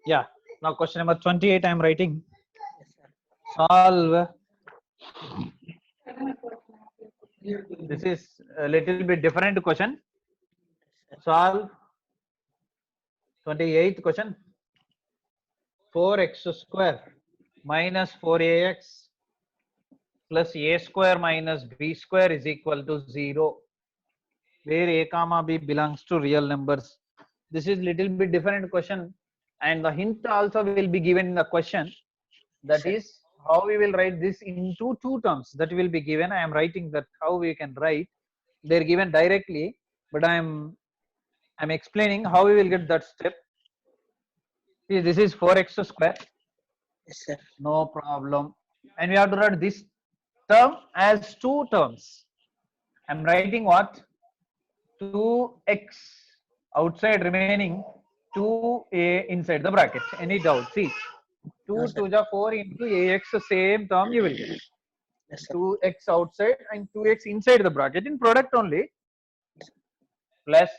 Yeah. Now question number 28 I am writing. Yes, sir. Solve. This is a little bit different question. Yes, sir. Solve 28th question. 4x square minus 4ax plus a square minus b square is equal to 0, where a comma b belongs to real numbers. This is little bit different question, and the hint also will be given in the question. Yes, That sir. is how we will write this into two terms. That will be given. I am writing that how we can write. They're given directly, but I'm explaining how we will get that step. See, this is 4x square. Yes, sir. No problem. And we have to write this term as two terms. I'm writing what? 2x outside remaining 2a inside the bracket. Any doubt? See, No, 2 sir. to the 4 into ax, the same term you will get. Yes, sir. 2x outside and 2x inside the bracket in product only, plus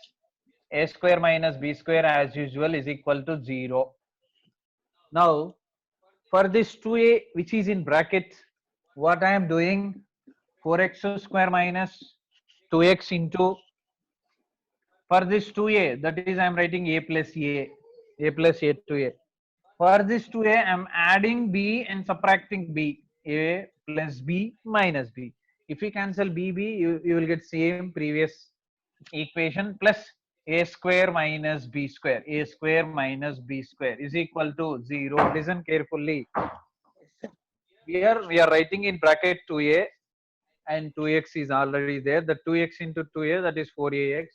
a square minus b square as usual is equal to 0. Now, for this 2a which is in bracket, what I am doing? 4x square minus 2x into, for this 2a, that is I am writing a plus a to a. For this 2a, I am adding b and subtracting b, a plus b minus b. If you cancel you will get same previous equation, plus a square minus b square. A square minus b square is equal to 0. Listen carefully. Yes, sir. Here we are writing in bracket 2a, and 2x is already there. The 2x into 2a, that is 4ax.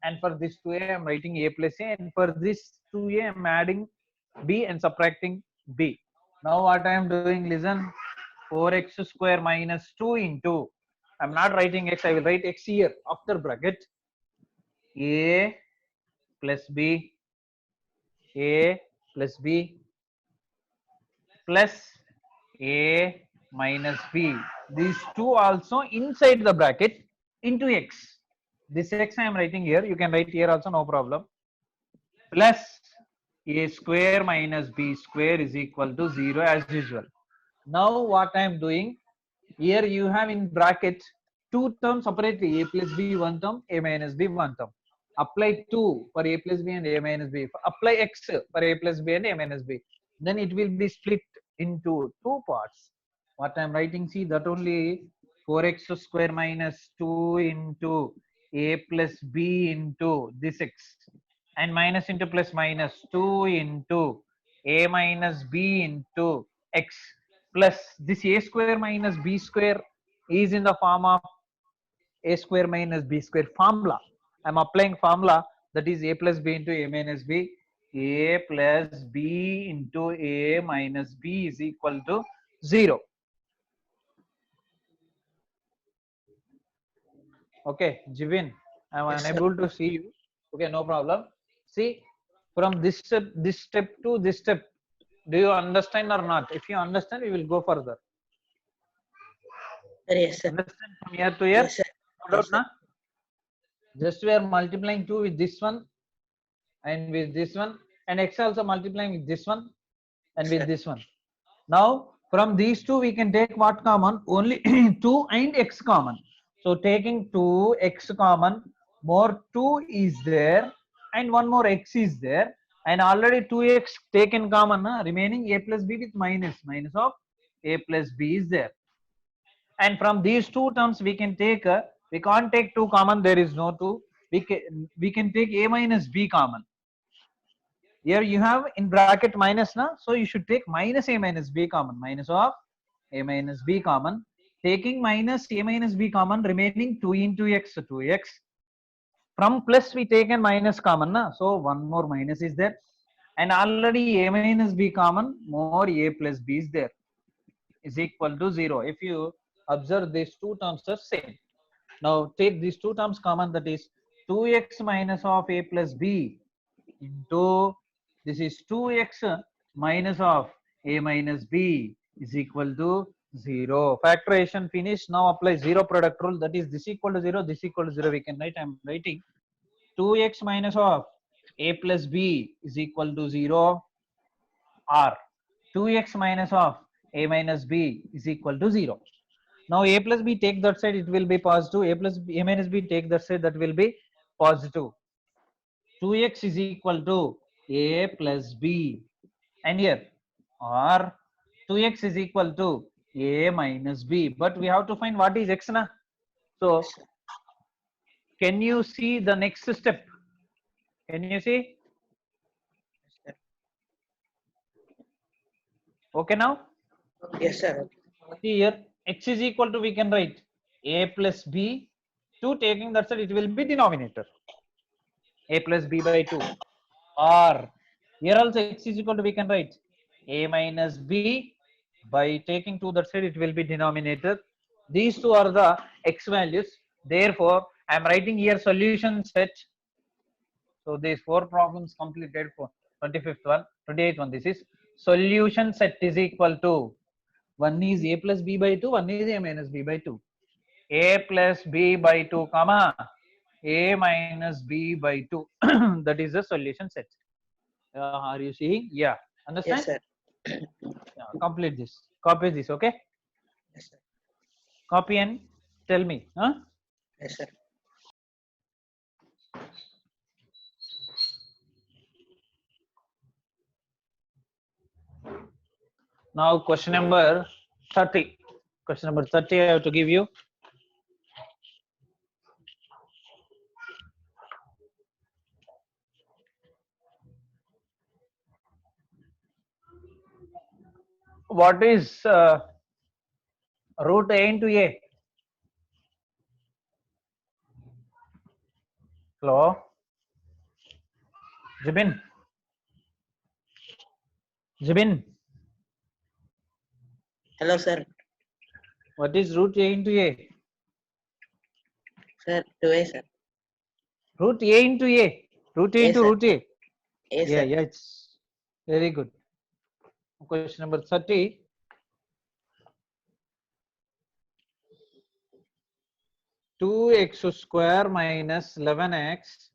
And for this 2a, I am writing a plus a, and for this 2a, I am adding b and subtracting b. Now what I am doing, listen, 4x square minus 2 into, I am not writing x, I will write x here after bracket, a plus b, a plus b plus a minus b. These two also inside the bracket into x. This x I am writing here. You can write here also, no problem. Plus a square minus b square is equal to 0 as usual. Now what I am doing here, you have in bracket two terms separately, a plus b one term, a minus b one term. Apply 2 for a plus b and a minus b. Apply x for a plus b and a minus b. Then it will be split into two parts. What I am writing, see that only 4x square minus 2 into a plus b into this x, and minus into plus minus 2 into a minus b into x, plus this a square minus b square is in the form of a square minus b square formula. I am applying formula, that is a plus b into a minus b. A plus b into a minus b is equal to 0. Okay, Jivin, I am Yes, sir. unable to see you. Okay, no problem. See, from this step to this step, do you understand or not? If you understand, we will go further. Yes, sir. Understand from here to here? Yes, sir. No doubt, Yes, sir. na? Just we are multiplying 2 with this one and with this one, and x also multiplying with this one and Yes, with sir. this one. Now, from these two, we can take what common? Only 2 and x common. So, taking 2x common, more 2 is there, and one more x is there, and already 2x taken common, remaining a plus b with minus of a plus b is there. And from these two terms, we can take, we can't take 2 common, there is no 2. We can take a minus b common. Here you have in bracket minus, na, so you should take minus a minus b common, minus of a minus b common. Taking minus a minus b common, remaining 2 into x, 2x. From plus we taken minus common, na, so one more minus is there, and already a minus b common, more a plus b is there, is equal to 0. If you observe, these two terms are same. Now take these two terms common, that is 2x minus of a plus b into, this is 2x minus of a minus b is equal to 0. Factorization finished. Now apply 0 product rule, that is this equal to 0, this equal to 0. We can write, I am writing 2x minus of a plus b is equal to 0. or 2x minus of a minus b is equal to 0. Now a plus b take that side, it will be positive. A plus b, a minus b take that side, that will be positive. 2x is equal to a plus b, and here or 2x is equal to a minus b, but we have to find what is x na. So Yes, sir. can you see the next step? Can you see? Yes, Okay now? sir. Yes, sir. See here, x is equal to, we can write a plus b, 2 taking that side, it will be denominator, a plus b by 2, or here also x is equal to, we can write a minus b, by taking 2 that side, it will be denominator. These two are the x values. Therefore I am writing here solution set. So these 4 problems completed for 25th one, 28th one. This is solution set is equal to, one is a plus b by 2, one is a minus b by 2. A plus b by 2 comma a minus b by 2. That is the solution set. Are you seeing? Yeah. Yes, Understand? sir. Yeah, complete this. Copy this. Okay. Yes, sir. Copy and tell me. Huh? Yes, sir. Now question number 30. Question number 30 I have to give you. What is root a into a? Hello? Jibin? Jibin? Hello, sir. What is root a into a? Sir, 2A, sir. Root a into a. Root a A, into sir. root a. A, Yeah, sir. yeah, it's very good. Question number 30. Two x square minus 11x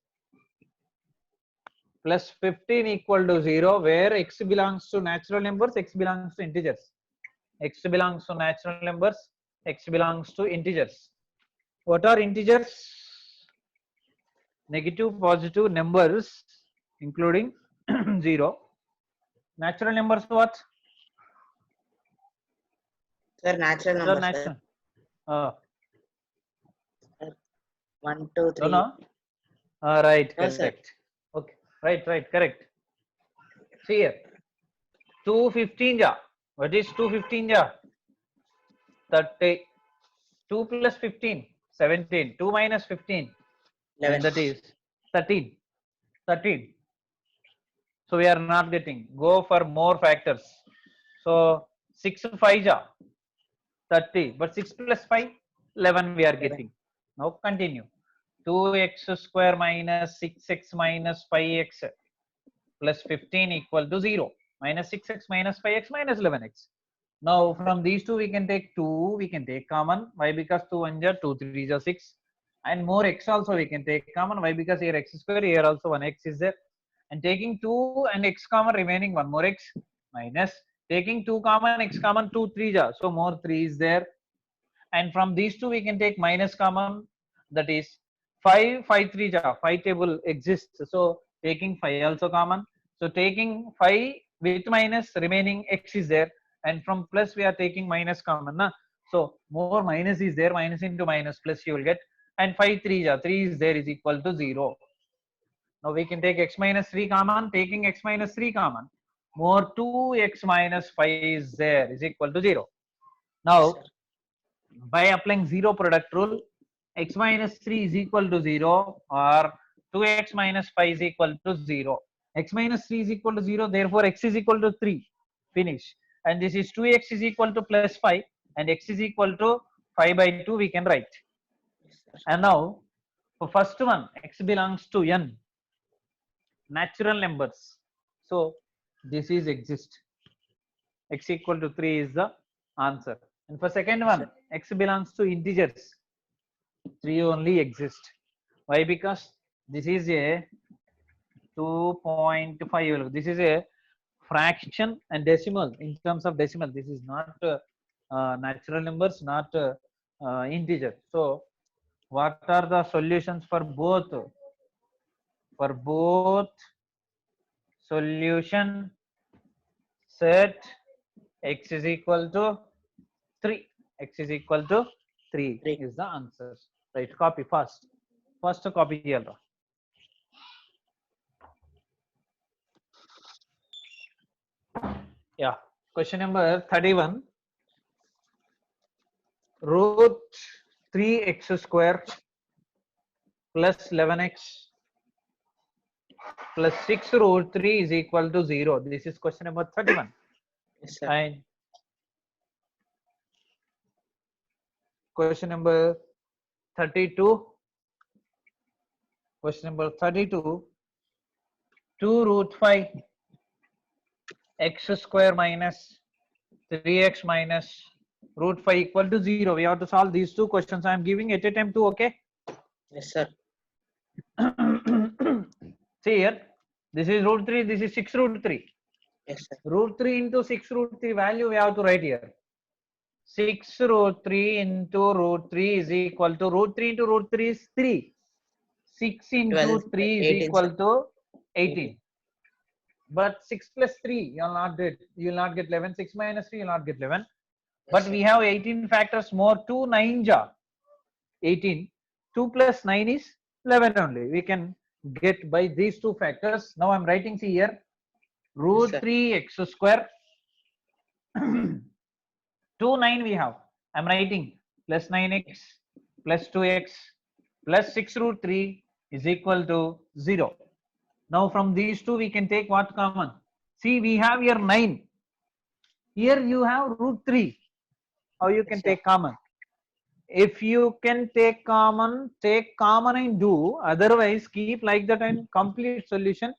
plus 15 equal to 0, where x belongs to natural numbers, x belongs to integers. X belongs to natural numbers, x belongs to integers. What are integers? Negative, positive numbers, including 0. Natural numbers what? Sir, natural What are number, sir. natural? Uh, 1, 2, 3. don't know? Right, No, sir. correct. Okay, right, correct. See here. 215 ja. What is 215 ja? 30. 2 plus 15, 17. 2 minus 15, 11. and that is 13. 13. So we are not getting. Go for more factors. So 6 5 ja, 30. But 6 plus 5, 11 we are 11. getting. Now continue. 2x square minus 6x minus 5x plus 15 equal to 0. Minus 6x minus 5x minus 11x. Now from these two we can take 2, we can take common. Why? Because 2 1 ja, 2 3 ja 6. And more x also we can take common. Why? Because here x square, here also 1x is there. And taking 2 and x common, remaining 1 more x, minus taking 2 common, x common, 2 3 ja, so more 3 is there. And from these two we can take minus common, that is 5 5 3 ja, 5 table exists, so taking 5 also common. So taking 5 with minus, remaining x is there, and from plus we are taking minus common na? So more minus is there, minus into minus plus you will get, and 5 3 ja, 3 is there, is equal to 0. Now we can take x minus 3 common, taking x minus 3 common, more 2x minus 5 is there, is equal to 0. Now Sir. by applying zero product rule, x minus 3 is equal to 0, or 2x minus 5 is equal to 0. X minus 3 is equal to 0, therefore x is equal to 3. Finish. And this is 2x is equal to plus 5, and x is equal to 5 by 2 we can write. Yes, sir. And now for first one, x belongs to n, natural numbers. So this is exist. X equal to 3 is the answer. And for second Yes, one, sir. x belongs to integers. 3 only exist. Why? Because this is a 2.5, this is a fraction and decimal in terms of decimal. This is not natural numbers, not integer. So what are the solutions for both? For both solution set x is equal to 3. X is equal to 3 3. is the answer. Right, copy first. First copy here. Yeah, question number 31. Root 3x square plus 11x plus 6 root 3 is equal to 0. This is question number 31. Yes, sir. And question number 32. Question number 32. 2 root 5 x square minus 3x minus root 5 equal to 0. We have to solve these two questions. I am giving at a time too, okay? Yes, sir. See here, this is root 3, this is 6 root 3. Yes, sir. Root 3 into 6 root 3 value we have to write here. 6 root 3 into root 3 is equal to root 3 into root 3 is 3. 6 into 12, 3 is 18, equal sir. to 18. But 6 plus 3, you will not get 11. 6 minus 3, you will not get 11. But Yes, we sir. have 18 factors more. 2 9 ja 18. 2 plus 9 is 11 only. We can get by these two factors. Now I'm writing here root sir. 3x square 2 9 we have. I'm writing plus 9x plus 2x plus 6 root 3 is equal to 0. Now from these two we can take what common? See, we have here 9. Here you have root 3. How you can Yes, sir. take common? If you can take common and do. Otherwise, keep like that and complete solution.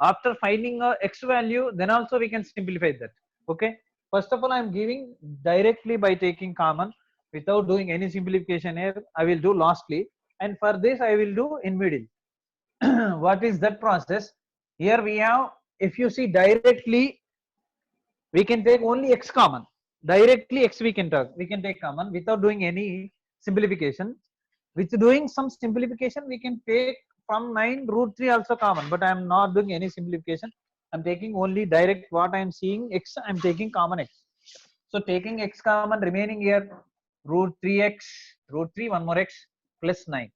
After finding a x value, then also we can simplify that. Okay. First of all, I am giving directly by taking common without doing any simplification here. I will do lastly, and for this I will do in middle. What is that process? Here we have, if you see directly, we can take only x common. Directly x we can take common without doing any simplification. With doing some simplification, we can take from 9 root 3 also common, but I am not doing any simplification. I am taking only direct what I am seeing x, I am taking common x. So taking x common, remaining here root 3x, root 3, one more x plus 9.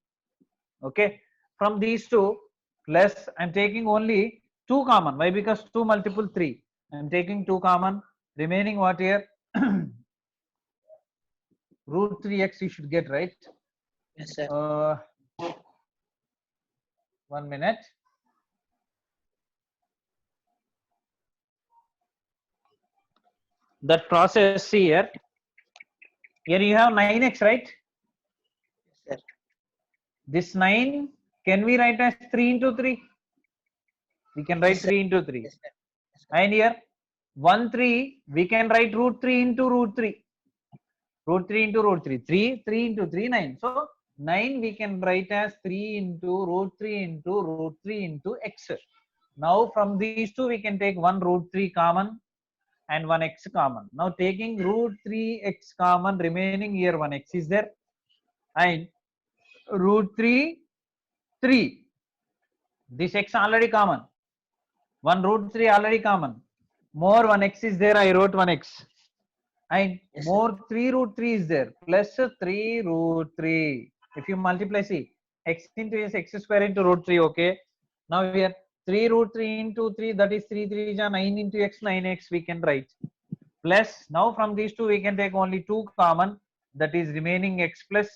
Okay, from these two plus I am taking only 2 common. Why? Because 2 multiple 3. I am taking 2 common. Remaining what here? Root 3x you should get, right? Yes, sir. 1 minute. That process here. Here you have 9x, right? Yes, sir. This 9 can we write as 3 into 3? We can write Yes, sir. 3 into 3. Yes, sir. And here 1 3 we can write root 3 into root 3. Root 3 into root 3. 3 into 3 9. So 9 we can write as 3 into root 3 into root 3 into x. Now from these two we can take one root 3 common and one x common. Now taking root 3x common, remaining here one x is there, and root 3 3. This x already common. One root 3 already common. More one x is there. I wrote one x. And Yes, sir. more 3 root 3 is there. Plus 3 root 3. If you multiply, see, x into x square into root 3. Okay. Now here 3 root 3 into 3, that is 3 3 is 9 into x, 9x we can write. Plus now from these two we can take only 2 common, that is remaining x plus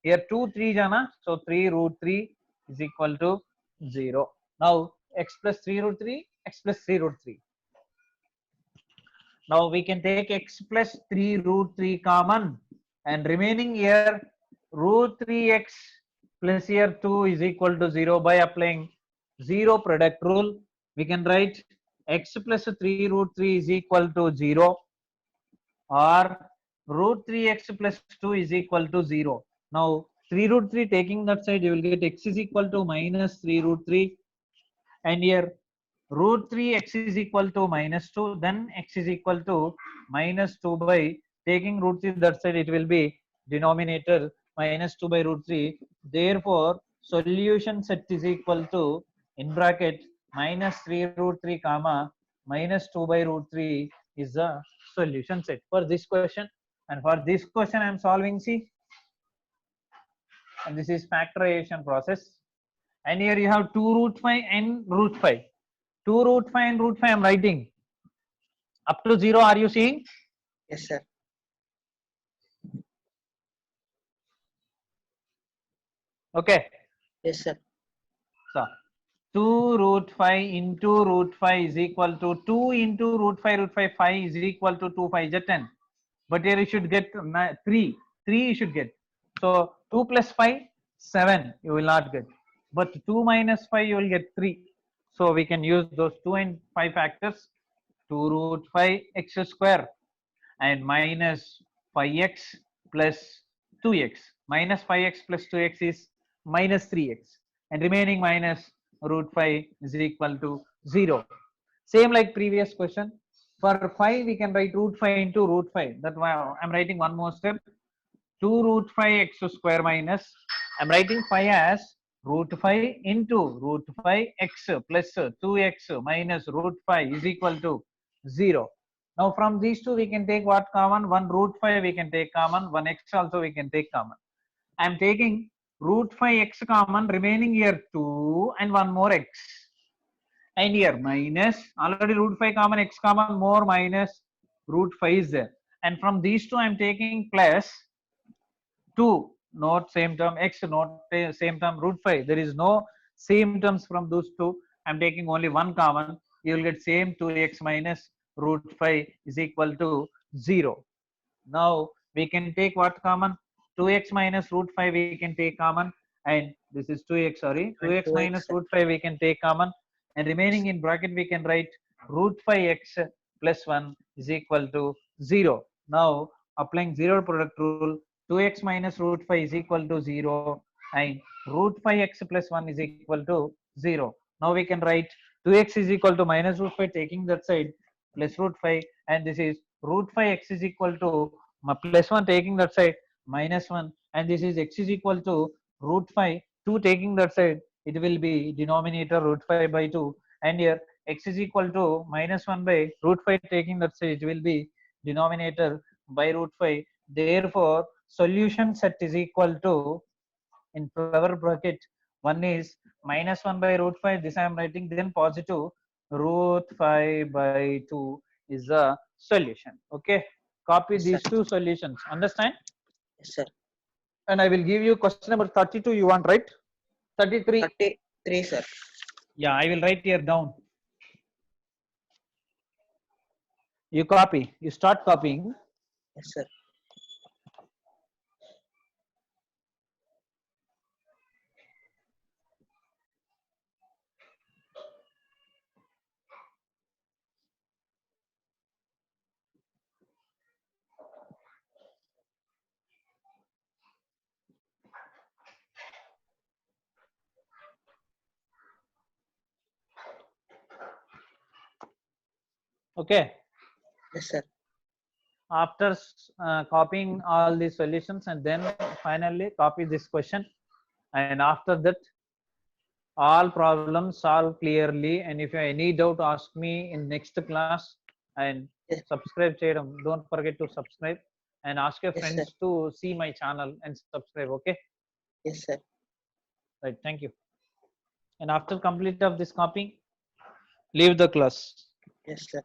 here 2 3 jana, so 3 root 3 is equal to 0. Now x plus 3 root 3, x plus 3 root 3. Now we can take x plus 3 root 3 common, and remaining here root 3x plus here 2 is equal to 0. By applying 0 product rule, we can write x plus 3 root 3 is equal to 0, or root 3x plus 2 is equal to 0. Now 3 root 3 taking that side, you will get x is equal to minus 3 root 3, and here root 3 x is equal to minus 2, then x is equal to minus 2 by taking root 3 that side, it will be denominator minus 2 by root 3. Therefore, solution set is equal to in bracket minus 3 root 3 comma minus 2 by root 3 is the solution set for this question. And for this question, I am solving C. And this is factorization process. And here you have 2 root 5 and root 5. 2 root 5 and root 5 I am writing. Up to 0, are you seeing? Yes, sir. Okay. Yes, sir. So 2 root 5 into root 5 is equal to 2 into root 5 5 is equal to 2 5 is 10. But here you should get 3. 3 you should get. So 2 plus 5, 7 you will not get. But 2 minus 5 you will get 3. So we can use those 2 and 5 factors. 2 root 5 x square and minus 5x plus 2x. Minus 5x plus 2x is minus 3x. And remaining minus root 5 is equal to 0. Same like previous question. For 5, we can write root 5 into root 5. That's why I'm writing one more step. 2 root 5 x square minus, I'm writing 5 as root 5 into root 5 x plus 2x minus root 5 is equal to 0. Now from these two we can take what common? 1 root 5 we can take common, 1 x also we can take common. I'm taking root 5 x common, remaining here 2 and 1 more x. And here minus, already root 5 common, x common, more minus root 5 is there. And from these two I'm taking plus 2, not same term, x not same term, root 5. There is no same terms from those two. I'm taking only one common. You will get same 2x minus root 5 is equal to 0. Now we can take what common? 2x minus root 5 we can take common, and this is 2x, sorry, And 2x 2x, minus sir. root 5 we can take common, and remaining in bracket we can write root 5x plus 1 is equal to 0. Now applying zero product rule, 2x minus root 5 is equal to 0 and root 5x plus 1 is equal to 0. Now we can write 2x is equal to minus root 5 taking that side plus root 5, and this is root 5x is equal to plus 1 taking that side minus 1, and this is x is equal to root 5 2 taking that side, it will be denominator root 5 by 2, and here x is equal to minus 1 by root 5 taking that side, it will be denominator by root 5. Therefore solution set is equal to, in flower bracket, one is minus 1 by root 5, this I am writing, then positive root 5 by 2 is the solution. Okay, copy Yes, these sir. two solutions, understand? Yes, sir. And I will give you question number 32, you want, right? 33. 33, sir. Yeah, I will write here down. You copy, you start copying. Yes, sir. Okay, Yes, sir. after copying all these solutions, and then finally copy this question, and after that all problems solve clearly. And if you have any doubt, ask me in next class. And Yes, subscribe cheyadam, don't forget to subscribe, and ask your yes, sir. friends to see my channel and subscribe. Okay, Yes, sir. right, thank you. And after complete of this copying, leave the class. Yes, sir.